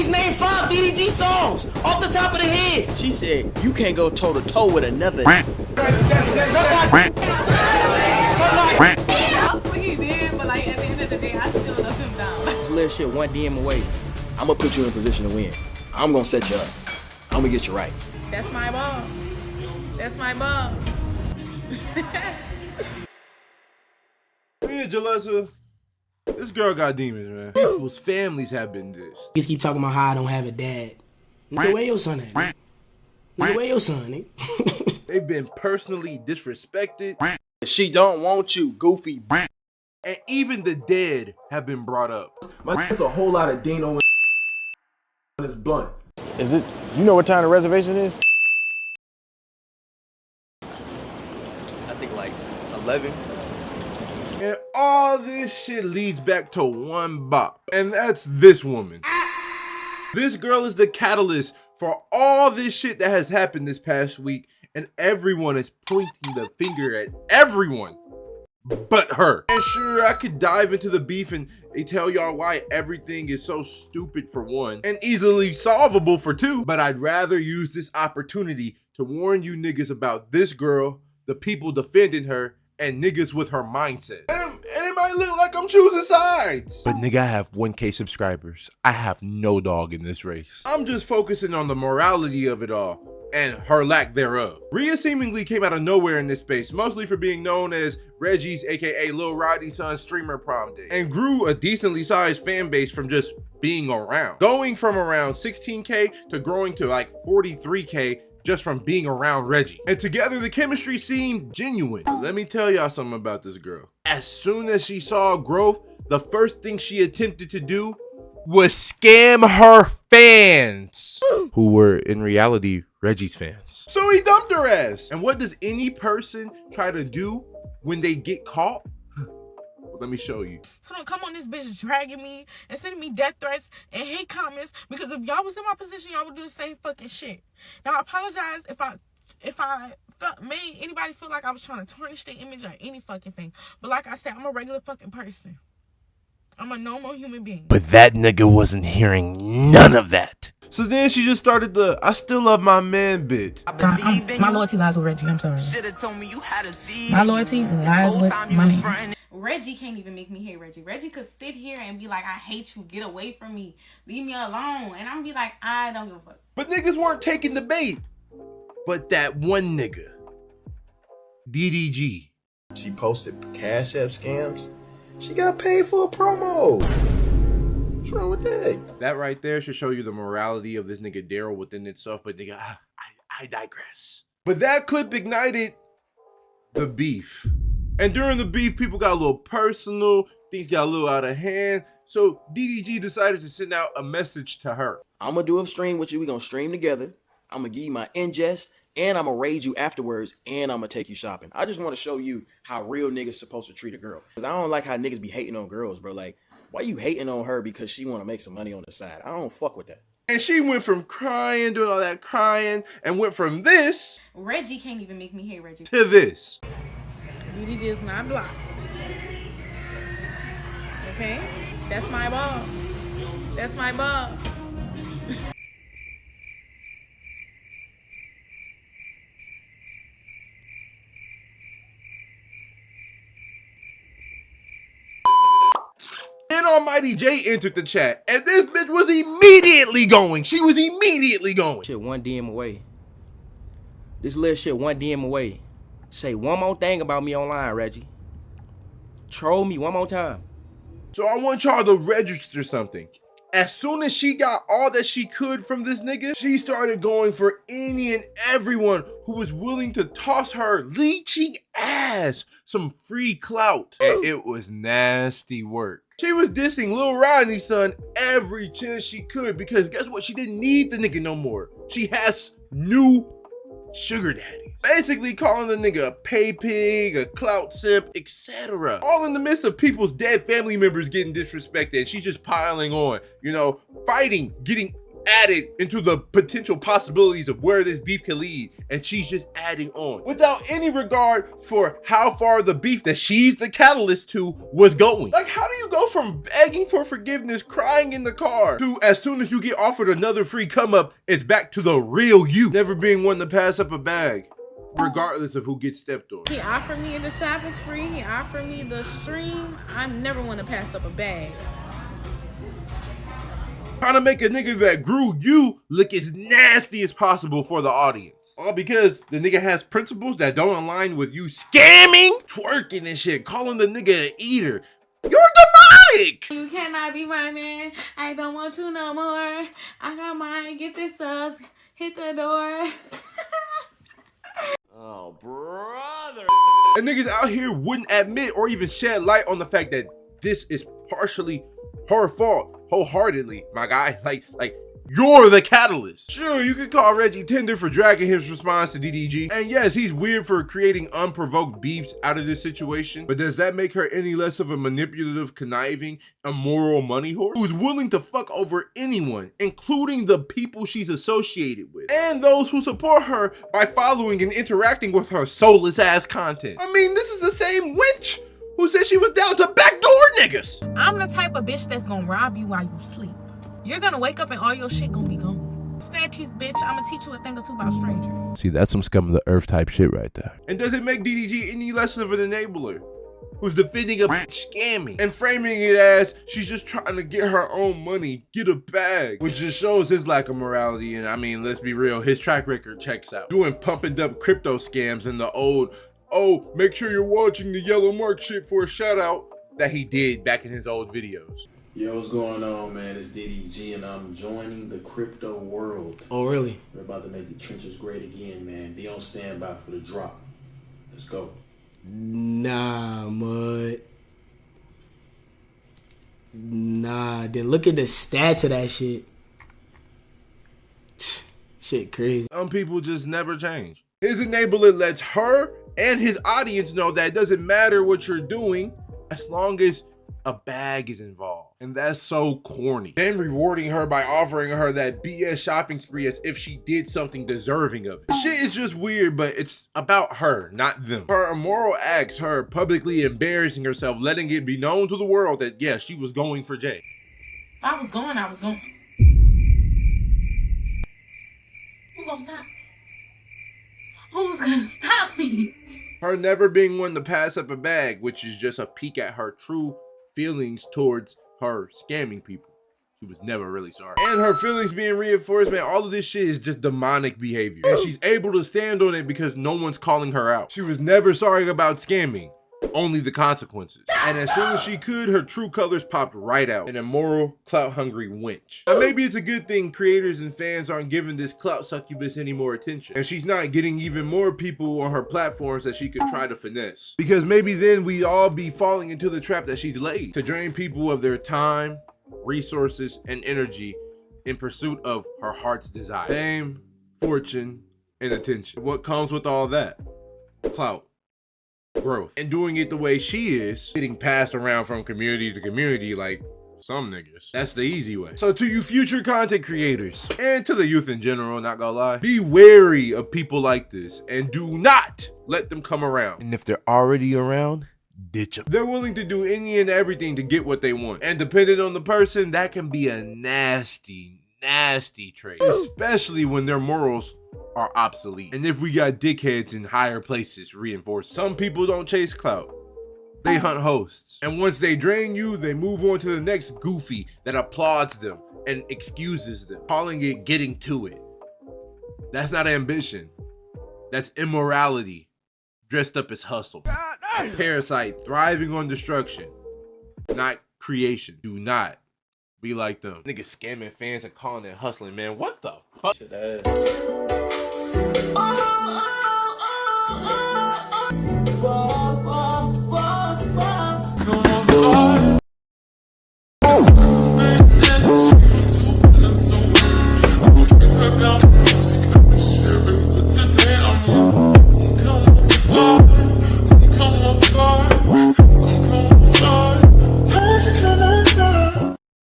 least name 5 DDG songs off the top of the head. She said, you can't go toe to toe with another. I think he did, but like at the end of the day, I still love him down. This little shit one DM away. I'm gonna put you in a position to win. I'm gonna set you up. I'm gonna get you right. That's my ball. That's my ball. Yeah, Jalessa, this girl got demons, man. People's families have been dissed. Niggas keep talking about how I don't have a dad. Nigga, where your son at? Nigga, where your son, nigga? They've been personally disrespected. She don't want you, goofy. And even the dead have been brought up. There's a whole lot of Dino in this blunt. Is it, you know what time the reservation is? I think like 11. And all this shit leads back to one bop. And that's this woman. This girl is the catalyst for all this shit that has happened this past week. And everyone is pointing the finger at everyone but her. And sure, I could dive into the beef and tell y'all why everything is so stupid for one and easily solvable for two. But I'd rather use this opportunity to warn you niggas about this girl, the people defending her, and niggas with her mindset. And it might look like I'm choosing sides. But nigga, I have 1K subscribers. I have no dog in this race. I'm just focusing on the morality of it all and her lack thereof. Rhea seemingly came out of nowhere in this space, mostly for being known as Reggie's aka lilrodneyson's streamer prom day, and grew a decently sized fan base from just being around. Going from around 16K to growing to like 43K just from being around Reggie. And together the chemistry seemed genuine. But let me tell y'all something about this girl. As soon as she saw growth, the first thing she attempted to do was scam her fans, who were in reality Reggie's fans. So he dumped her ass. And what does any person try to do when they get caught? Well, let me show you. So don't come on this bitch dragging me and sending me death threats and hate comments, because if y'all was in my position, y'all would do the same fucking shit. Now I apologize if I made anybody feel like I was trying to tarnish their image or any fucking thing. But like I said, I'm a regular fucking person. I'm a normal human being. But that nigga wasn't hearing none of that. So then she just started the I still love my man bit. My loyalty lies with Reggie, I'm sorry. My loyalty lies with my man. Reggie can't even make me hate Reggie. Reggie could sit here and be like, I hate you, get away from me, leave me alone. And I'm be like, I don't give a fuck. But niggas weren't taking the bait. But that one nigga, DDG. She posted Cash App scams. She got paid for a promo. What's wrong with that? That right there should show you the morality of this nigga Daryl within itself. But nigga, I digress. But that clip ignited the beef. And during the beef, people got a little personal. Things got a little out of hand. So DDG decided to send out a message to her. I'm gonna do a stream with you. We gonna stream together. I'm gonna give you my ingest, and I'm gonna raid you afterwards, and I'm gonna take you shopping. I just want to show you how real niggas supposed to treat a girl. Cause I don't like how niggas be hating on girls, bro. Like, why you hating on her because she want to make some money on the side? I don't fuck with that. And she went from crying, doing all that crying, and went from this. Reggie can't even make me hate Reggie. To this. DDG is not blocked. Okay? That's my ball. That's my ball. Then Almighty J entered the chat, and this bitch was immediately going. She was immediately going. Shit, one DM away. This little shit, one DM away. Say one more thing about me online, Reggie. Troll me one more time. So I want y'all to register something. As soon as she got all that she could from this nigga, she started going for any and everyone who was willing to toss her leeching ass some free clout. And it was nasty work. She was dissing lilrodneyson every chance she could, because guess what? She didn't need the nigga no more. She has new sugar daddies. Basically calling the nigga a pay pig, a clout simp, etc. All in the midst of people's dead family members getting disrespected. She's just piling on, you know, fighting, getting added into the potential possibilities of where this beef can lead, and she's just adding on without any regard for how far the beef that she's the catalyst to was going. Like, how do you go from begging for forgiveness, crying in the car, to as soon as you get offered another free come up, it's back to the real you, never being one to pass up a bag, regardless of who gets stepped on. He offered me the shopping spree. He offered me the stream. I'm never one to pass up a bag. Trying to make a nigga that grew you look as nasty as possible for the audience. All because the nigga has principles that don't align with you scamming, twerking and shit, calling the nigga an eater. You're demonic! You cannot be my man. I don't want you no more. I got mine. Get this subs. Hit the door. Oh, brother. And niggas out here wouldn't admit or even shed light on the fact that this is partially her fault. Wholeheartedly, my guy. Like you're the catalyst. Sure, you could call Reggie tender for dragging his response to DDG, and yes, he's weird for creating unprovoked beefs out of this situation, but does that make her any less of a manipulative, conniving, immoral money whore who's willing to fuck over anyone, including the people she's associated with and those who support her by following and interacting with her soulless ass content? I mean, this is the same witch who said she was down to backdoor niggas. I'm the type of bitch that's gonna rob you while you sleep. You're gonna wake up and all your shit gonna be gone. Snatchies, bitch, I'm gonna teach you a thing or two about strangers. See, that's some scum of the earth type shit right there. And does it make DDG any less of an enabler who's defending a bitch scamming and framing it as she's just trying to get her own money, get a bag, which just shows his lack of morality. And I mean, let's be real, his track record checks out. Doing pumping up crypto scams in the old, oh, make sure you're watching the yellow mark shit for a shout out that he did back in his old videos. Yo, what's going on, man? It's DDG, and I'm joining the crypto world. Oh, really? We're about to make the trenches great again, man. Be on standby for the drop. Let's go. Nah, mud. Nah, then look at the stats of that shit. Shit crazy. Some people just never change. His enabler lets her and his audience know that it doesn't matter what you're doing as long as a bag is involved. And that's so corny. Then rewarding her by offering her that BS shopping spree as if she did something deserving of it. Shit is just weird, but it's about her, not them. Her immoral acts, her publicly embarrassing herself, letting it be known to the world that, yes, she was going for Jay. I was going. Who gonna stop? Who's gonna stop me? Her never being one to pass up a bag, which is just a peek at her true feelings towards her scamming people. She was never really sorry. And her feelings being reinforced, man, all of this shit is just demonic behavior. And she's able to stand on it because no one's calling her out. She was never sorry about scamming, only the consequences. And as soon as she could, her true colors popped right out. An immoral, clout-hungry wench. Now maybe it's a good thing creators and fans aren't giving this clout succubus any more attention. And she's not getting even more people on her platforms that she could try to finesse. Because maybe then we'd all be falling into the trap that she's laid to drain people of their time, resources, and energy in pursuit of her heart's desire. Fame, fortune, and attention. What comes with all that? Clout. Growth. And doing it the way she is, getting passed around from community to community like some niggas. That's the easy way. So to you future content creators, and to the youth in general, not gonna lie, be wary of people like this and do not let them come around. And if they're already around, ditch them. They're willing to do any and everything to get what they want. And depending on the person, that can be a nasty trait, especially when their morals are obsolete. And if we got dickheads in higher places reinforced, some people don't chase clout. They hunt hosts. And once they drain you, they move on to the next goofy that applauds them and excuses them, calling it getting to it. That's not ambition. That's immorality dressed up as hustle. Parasite thriving on destruction, not creation. Do not be like them. Niggas scamming fans and calling it hustling, man. What the fuck?